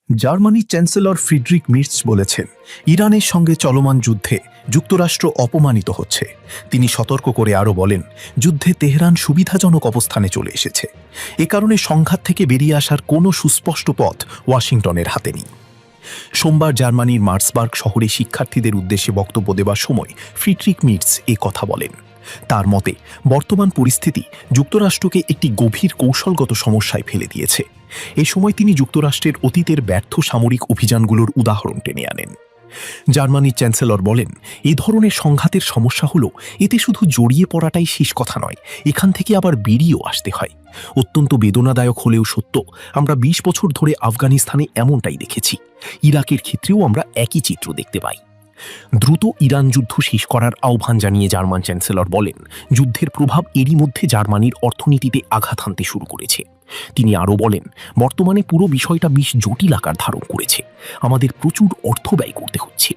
জার্মানির chancellor Friedrich মির্চ বলেছেন, ইরানের সঙ্গে চলমান যুদ্ধে যুক্তরাষ্ট্র অপমানিত হচ্ছে। তিনি সতর্ক করে আরও বলেন, যুদ্ধে তেহরান সুবিধাজনক অবস্থানে চলে এসেছে। এ কারণে সংঘাত থেকে বেরিয়ে আসার কোনো সুস্পষ্ট পথ ওয়াশিংটনের হাতে নেই। সোমবার জার্মানির মার্সবার্গ শহরে শিক্ষার্থীদের উদ্দেশ্যে বক্তব্য দেওয়ার সময় ফ্রিডরিক মির্চ এ কথা বলেন। তার মতে, বর্তমান পরিস্থিতি যুক্তরাষ্ট্রকে একটি গভীর কৌশলগত সমস্যায় ফেলে দিয়েছে। এ সময় তিনি যুক্তরাষ্ট্রের অতীতের ব্যর্থ সামরিক অভিযানগুলোর উদাহরণ টেনে আনেন। জার্মানির চ্যান্সেলর বলেন, এ ধরনের সংঘাতের সমস্যা হলো এতে শুধু জড়িয়ে পড়াটাই শেষ কথা নয়, এখান থেকে আবার বেরিয়েও আসতে হয়। অত্যন্ত বেদনাদায়ক হলেও সত্য, আমরা ২০ বছর ধরে আফগানিস্তানে এমনটাই দেখেছি। ইরাকের ক্ষেত্রেও আমরা একই চিত্র দেখতে পাই। দ্রুত ইরান যুদ্ধ শেষ করার আহ্বান জানিয়ে জার্মান চ্যান্সেলর বলেন, যুদ্ধের প্রভাব এরই মধ্যে জার্মানির অর্থনীতিতে আঘাত হানতে শুরু করেছে। তিনি আরও বলেন, বর্তমানে পুরো বিষয়টা বেশ জটিল আকার ধারণ করেছে। আমাদের প্রচুর অর্থ ব্যয় করতে হচ্ছে।